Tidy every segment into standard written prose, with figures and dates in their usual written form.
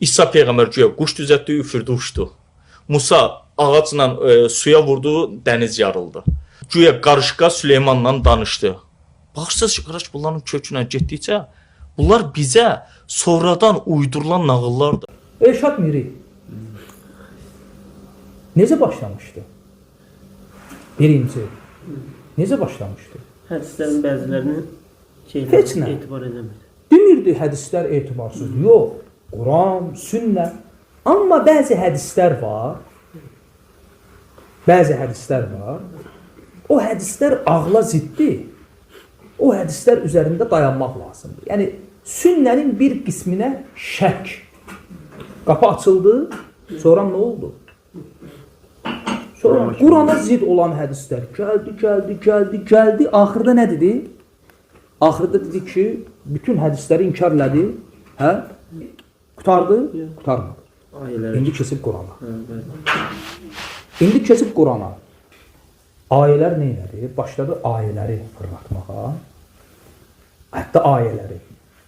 İsa Peyğəmbər güya quş düzəltdi, üfürdü, uçdu. Musa ağacla suya vurdu, dəniz yarıldı. Güya qarışqa Süleymanla danışdı. Baxırsınız ki, qardaş, bunların kökünə getdikcə, bunlar bizə sonradan uydurulan nağıllardır. Elşad Miri necə başlamışdı? Birinci, necə başlamışdı? Hədislərin bəzilərini Heç nə. etibar edəmir. Demirdi hədislər etibarsız. Yox, Quran, sünnə. Amma bəzi hədislər var. O hədislər ağla ziddir. O hədislər üzərində dayanmaq lazımdır. Yəni, sünnənin bir qisminə şək. Qapı açıldı, sonra nə oldu? Sonra Qurana zid olan hədislər gəldi. Axırda nə dedi? Axırda dedi ki, bütün hədisləri inkar elədi. Hə? Qutardı? Qutarmadı. İndi kesib Qurana. Ayələr nə elədi? Başladı ayələri fırlatmağa. Hətta ayələri.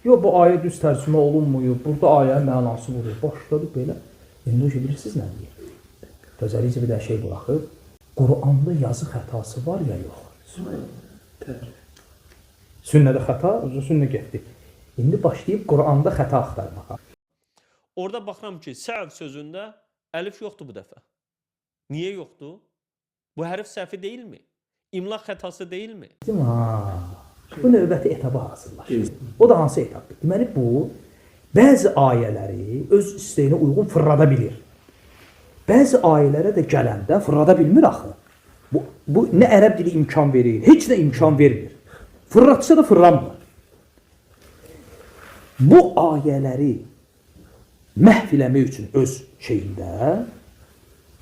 Yox, bu ayə düz tərcümə olunmuyor. Burada ayənin mənası budur. Başladı belə. İndi o şey bilirsiniz nə deyir? Gözəlicə bir də şey buraxıb. Quranda yazı xətası var ya yox? Sünnədə xəta, sünnə getdi. İndi başlayıb Quranda xəta axtarmağa. Orada baxıram ki, səhv sözündə əlif yoxdur bu dəfə. Niyə yoxdur? Bu hərf səhvi deyilmi? İmla xətası deyilmi? Bu növbəti etaba hazırlaşır. O da hansı etapdır? Deməli bu, bəzi ayələri öz istəyinə uyğun fırlada bilir. Bəzi ayələrə də gələndə fırlada bilmir axı. Bu nə ərəb dili imkan verir, heç nə imkan vermir. Fırlatsa da fırlanmır. Bu ayələri məhv eləmək üçün öz şeyində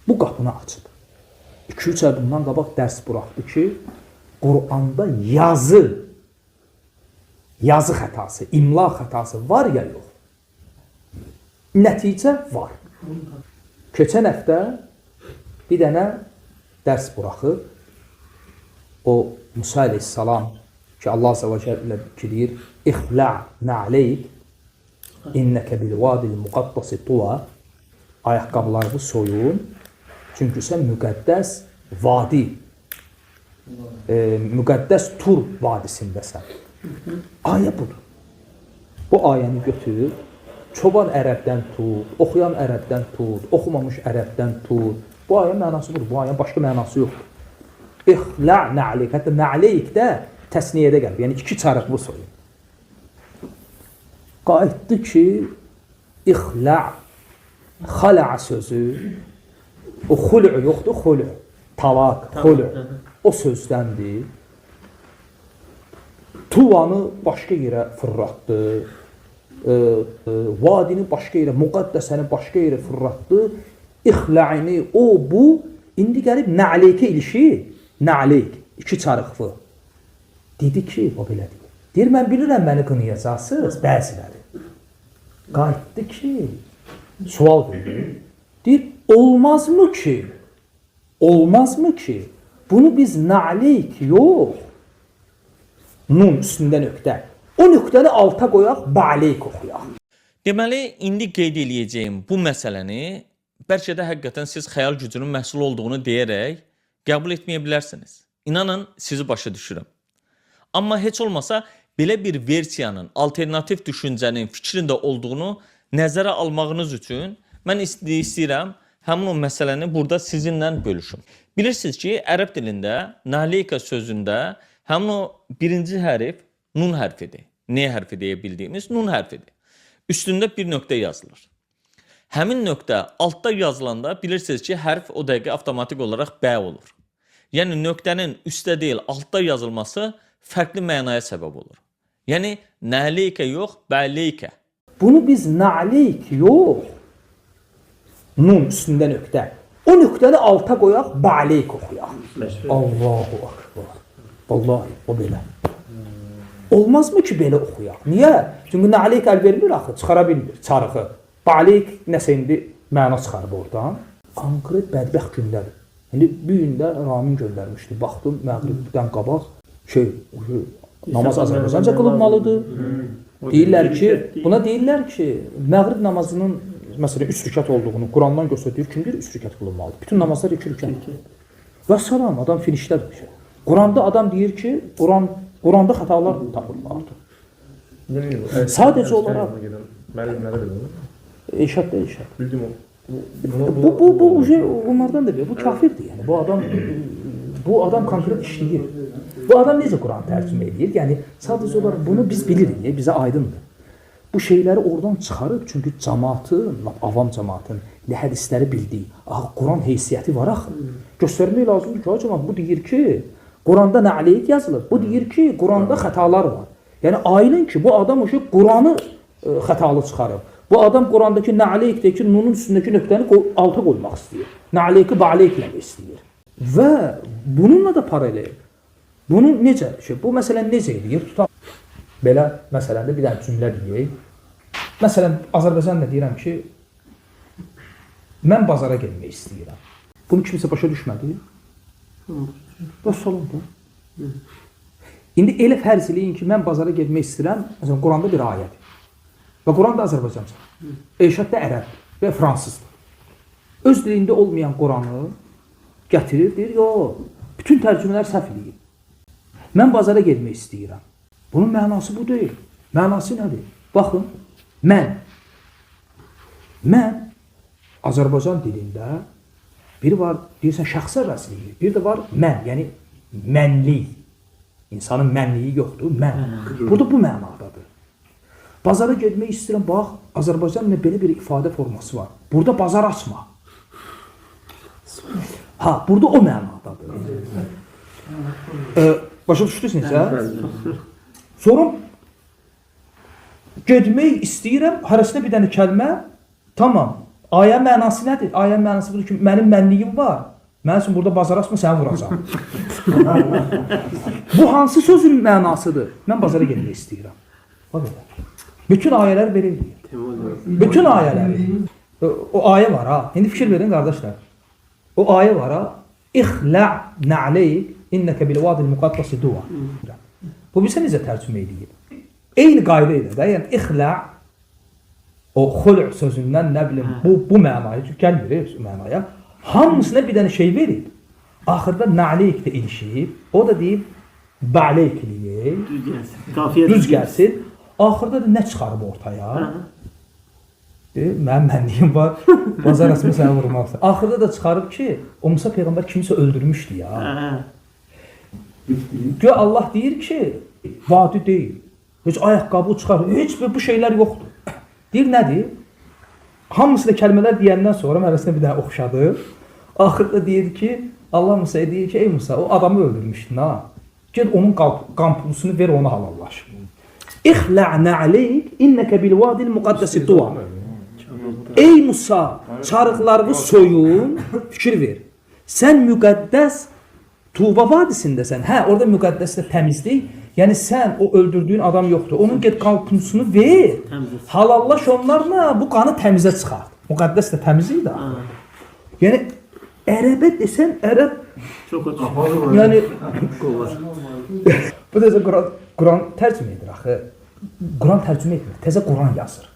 bu qapını açıb. 2-3 ay bundan qabaq dərs buraxdı ki, Quranda yazı xətası, imla xətası var ya yox? Nəticə var. Keçən həftə bir dənə dərs buraxıb, o Musa əleyhissalam ki, Allah azə və cəllə ki deyir, İxla' na'leyk innəkə bilvadil muqaddasi tuva, ayaqqabılarını soyun, çünki sən müqəddəs vadi, müqəddəs Tur vadisindəsən. Ayə budur. Bu ayəni götür, çoban ərəbdən tut, oxuyan ərəbdən tut, oxumamış ərəbdən tut. Bu ayənin mənası budur, bu ayənin başqa mənası yoxdur. İxla' na'leyk, hətta na'leyk də təsniyədə gəlir, yəni 2 çarıqlı soyun. Qayıtdı ki, İxla' xala'a sözü, o xul'u yoxdur, xul'u, talaq, xul'u, o sözdəndir. Tuvanı başqa yerə fırlatdı, vadini başqa yerə, müqəddəsəni başqa yerə fırlatdı, İxla'ini, o, bu, indi gəlib na'leykə ilişir, na'leyk, 2 çarıqlı. Dedi ki, o belə deyir. Deyir, mən bilirəm məni qınayacaqsınız, bəziləri. Qayıtdı ki, sual verir. Deyir, olmazmı ki, bunu biz na'leyk yox, nun üstündə nöqtə. O nöqtəni alta qoyaq, ba'leyk oxuyaq. Deməli, indi qeyd eləyəcəyim bu məsələni bəlkə də həqiqətən siz xəyal gücünün məhsulu olduğunu deyərək qəbul etməyə bilərsiniz. İnanın, sizi başa düşürəm. Amma heç olmasa belə bir versiyanın, alternativ düşüncənin, fikrin də olduğunu nəzərə almağınız üçün mən istəyirəm həmin o məsələni burada sizinlə bölüşüm. Bilirsiniz ki, ərəb dilində na'leyka sözündə həmin o birinci hərf nun hərfidir. N hərfi deyə bildiyimiz nun hərfidir. Üstündə bir nöqtə yazılır. Həmin nöqtə altda yazılanda bilirsiniz ki, hərf o dəqiqə avtomatik olaraq B olur. Yəni nöqtənin üstdə deyil, altda yazılması fərqli mənaya səbəb olur. Yəni na'leykə yox, ba'leykə. Bunu biz na'leyk yox, nun üstündə nöqtə. O nöqtəni alta qoyaq, ba'leyk oxuyaq. Allahu akbar. Vallahi o belə. Olmazmı ki belə oxuyaq? Niyə? Çünki na'leyk əl vermir axı, çıxara bilmir çarığı. Ba'leyk nəsə indi məna çıxarıb oradan. Konkret bədbəxt gündədir. İndi bir gündə Ramin göndərmişdi. Baxdım məğribdən qabaq namaz Azərbaycanca qılınmalıdır. Deyirlər ki, buna deyirlər ki, məğrib namazının məsələn 3 rükət olduğunu Qurandan göstərir, kim deyir 3 rükət qılınmalıdır? Bütün namazlar 2 rükət. Və salam, adam finişdədir ki. Quranda adam deyir ki, Quranda xətalar tapılır artıq. Sadəcə olaraq Müəllim nədə bilir? eşadda eşad. Bildim o. Bu onlardan da biri. Bu kafirdir yəni. Bu adam konkret işləyir. Bu adam necə Quran tərcümə edir? Yəni sadəcə olaraq bunu biz bilirik, bizə aydındır. Bu şeyləri oradan çıxarıb, çünki cəmaatın, avam cəmaatın nə hədisləri bildiyi, Quran heysiyyəti var axı. Göstərmək lazımdır ki, cəmaat bu deyir ki, Quranda nə aleyh yazılır. Bu deyir ki, Quranda xətalar var. Yəni ayılın ki, bu adam o Quranı xətalı çıxarıb. Bu adam Qurandakı nə aleyhdəki nunun üstündəki nöqtəni alta qoymaq istəyir. Nə aleyhki ba'aleyh eləmək istəyir. Və bununla da paralel. Bunu necə? Bu məsələn necə edir? Tutaq. Belə məsələndə bir dənə cümlə deyək. Məsələn, Azərbaycanda deyirəm ki, mən bazara gəlmək istəyirəm. Bunu kimsə başa düşmədi? Vəssalam da. İndi elə fərz eləyin ki, mən bazara gəlmək istəyirəm. Məsələn, Quranda bir ayədir. Və Quran da Azərbaycanca. Eşad da ərəb və fransızdır. Öz dilində olmayan Quranı gətirir, deyir, yox, bütün tərcümələr səhv eləyir. Mən bazara gəlmək istəyirəm. Bunun mənası bu deyil. Mənası nədir? Baxın, mən Azərbaycan dilində biri var, deyirsən şəxsə vəsliyi, bir də var mən, yəni mənlik. İnsanın mənliyi yoxdur, mən. Burada bu mənadadır. Bazara getmək istəyirəm, bax, Azərbaycanla belə bir ifadə forması var. Burada bazar açma. Burada o mənadadır. Başa düşdünüz necə? Sonra getmək istəyirəm, hərəsində bir dənə kəlmə, tamam. Ayə mənası nədir? Ayə mənası budur ki, mənim mənliyim var. Mən üçün burada bazar açma, səni vuracam. Bu hansı sözün mənasıdır? Mən bazara getmək istəyirəm. Bütün ayələr belə deyir. Bütün ayələr. O ayə var ha. İndi fikir verin qardaşlar. O ayə var ha. İxla' na'leyk inneke bil vadil muqaddasi duva. Bu bizə necə tərcümə edilir? Eyni qayda ilə də, yəni ixla' o xul'u sözündən nə bilim bu mənaya gəlmir mənaya. Hamısına bir dənə şey verib. Axırda na'leyk də ilişib. O da deyib ba'leyk eləyir. Düz gəlsin. Axırda da nə çıxarıb ortaya? Mənim mənliyim var. Bazar açma səni vurmaq istəyir. Axırda da çıxarıb ki, o Musa Peyğəmbər kimisə öldürmüşdü ya. Güya Allah deyir ki, vadi deyil. Heç ayaqqabı çıxar, heç bu şeylər yoxdur. Deyir nədir? Hamısı da kəlmələr deyəndən sonra mərəsində bir dənə oxşadı. Axırda deyir ki, Allah Musa'ya deyir ki, ey Musa, o adamı öldürmüşdün ha. Gel onun qampulusunu ver, ona halallaş. İxla' na'leyk inneke bil vadil muqaddasi tuva. Ey Musa, çarıqlarını soyun, fikir ver. Sən müqəddəs Tuva vadisindəsən. Orada müqəddəs də təmizlik. Yəni sən o öldürdüyün adam yoxdur. Onun get qampulusunu ver. Halallaş onlarla bu qanı təmizə çıxart. Müqəddəs də təmizlik də. Yəni ərəbə desən, ərəb çox yəni bu da Quran tərcümə edir axı. Quran tərcümə etmir, təzə Quran yazır.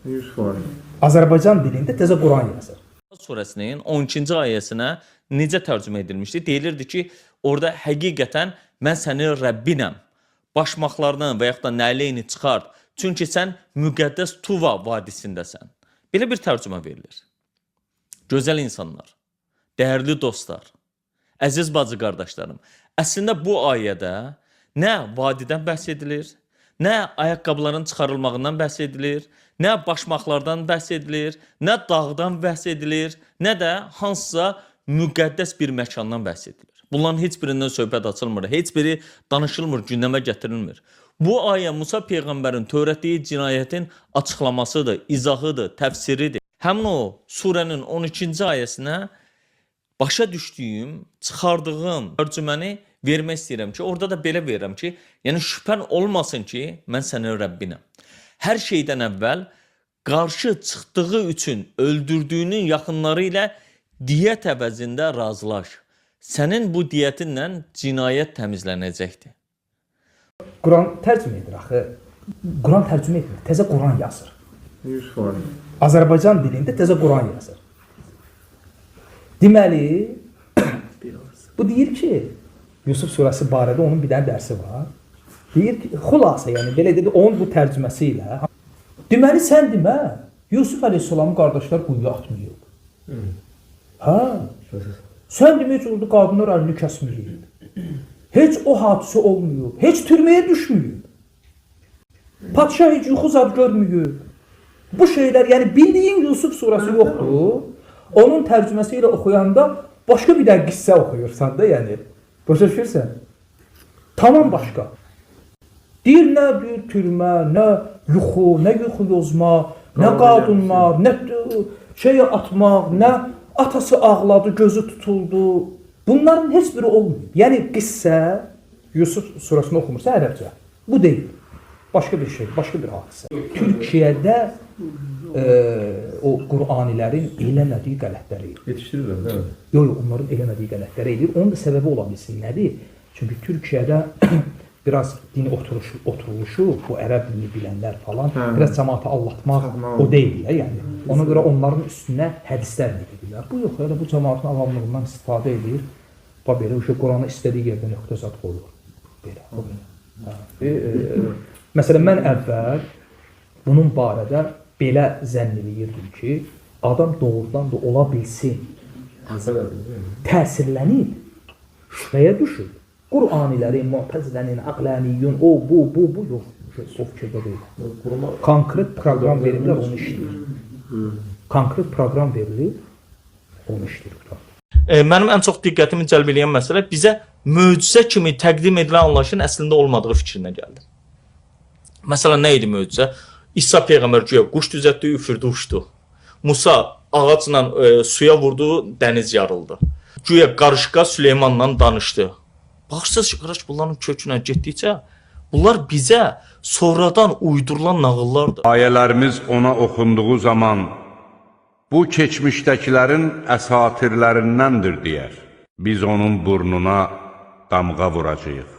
100%. Azərbaycan dilində təzə Quran yazır. Surəsinin 12-ci ayəsinə necə tərcümə edilmişdi? Deyilirdi ki, orada həqiqətən mən sənin Rəbbinəm. Başmaqlarını və yaxud da nəleyni çıxart. Çünki sən müqəddəs Tuva vadisindəsən. Belə bir tərcümə verilir. Gözəl insanlar, dəyərli dostlar, əziz bacı qardaşlarım, əslində bu ayədə nə vadidən bəhs edilir, nə ayaqqabıların çıxarılmağından bəhs edilir, nə başmaqlardan bəhs edilir, nə dağdan bəhs edilir, nə də hansısa müqəddəs bir məkandan bəhs edilir. Bunların heç birindən söhbət açılmır, heç biri danışılmır, gündəmə gətirilmir. Bu ayə Musa Peyğəmbərin törətdiyi cinayətin açıqlamasıdır, izahıdır, təfsiridir. Həmin o surənin 12-ci ayəsinə başa düşdüyüm, çıxardığım tərcüməni vermək istəyirəm ki, orada da belə verirəm ki, yəni şübhən olmasın ki, mən sənin Rəbbinəm. Hər şeydən əvvəl qarşı çıxdığı üçün öldürdüyünün yaxınları ilə diyət əvəzində razılaş. Sənin bu diyətinlə cinayət təmizlənəcəkdir. Quran tərcümə edir axı. Quran tərcümə etmir, təzə Quran yazır. 100%. Azərbaycan dilində təzə Quran yazır. Deməli, bu deyir ki, Yusuf surəsi barədə onun bir dənə dərsi var. Deyir ki, xülasə, yəni belə dedi, onun bu tərcüməsi ilə. Deməli, sən demə, Yusuf əleyhissalamın qardaşlar quyuya atmayıb. Hə? Sən demə, heç orada qadınlar əlini kəsməyib. Heç o hadisə olmuyor. Heç türməyə düşmüyor. Padişah heç yuxu zad görmüyor. Bu şeylər, yəni bildiyin Yusuf surəsi yoxdur. Onun tərcüməsi ilə oxuyanda başqa bir dənə qissə oxuyursan da, yəni. Başa düşürsən? Tamam başqa. Deyir, nə bir türmə, nə yuxu, nə yuxu yozma, nə qadınlar, nə şeyə atmaq, nə atası ağladı, gözü tutuldu. Bunların heç biri olmuyor. Yəni qissə, Yusuf surəsini oxumursa ərəbcə. Bu deyil. Başqa bir şey, başqa bir hadisə. Türkiyədə o Quranilərin eləmədiyi qələtləri edir. Yetiştirirlər, değil mi? Yox, onların eləmədiyi qələtləri edir. Onun da səbəbi ola bilsin nədir? Çünki Türkiyədə biraz din oturuluşu, bu ərəb dilini bilənlər falan, biraz cəmaatı allatmaq o deyil. Yəni. Ona görə onların üstünə hədislər edirlər. Bu yox, elə bu cəmaatın avamlığından istifadə edir. Bax belə, Qurana istədiyi yerdə nöqtə zad qoyur. Belə. Məsələn, mən əvvəl bunun barədə belə zənn eləyirdim ki, adam doğrudan da ola bilsin, təsirlənib, şübhəyə düşür. Quranilərin, Mu'təzilənin, Aqlaniyyun, o, bu, yox, o fikirdə deyil. Konkret proqram verirlər, onu işləyir. Konkret proqram verilir, onu işləyir. Mənim ən çox diqqətimi cəlb edən məsələ bizə möcüzə kimi təqdim edilən anlayışın əslində olmadığı fikrinə gəldi. Məsələn, nə idi möcüzə? İsa Peyğəmbər güya quş düzəltdi, üfürdü, uçdu. Musa ağacla suya vurdu, dəniz yarıldı. Güya qarışqa Süleymanla danışdı. Baxırsınız ki, qardaş, bunların kökünə getdikcə, bunlar bizə sonradan uydurulan nağıllardır. Ayələrimiz ona oxunduğu zaman bu keçmişdəkilərin əsatirlərindəndir deyər. Biz onun burnuna damğa vuracağıq.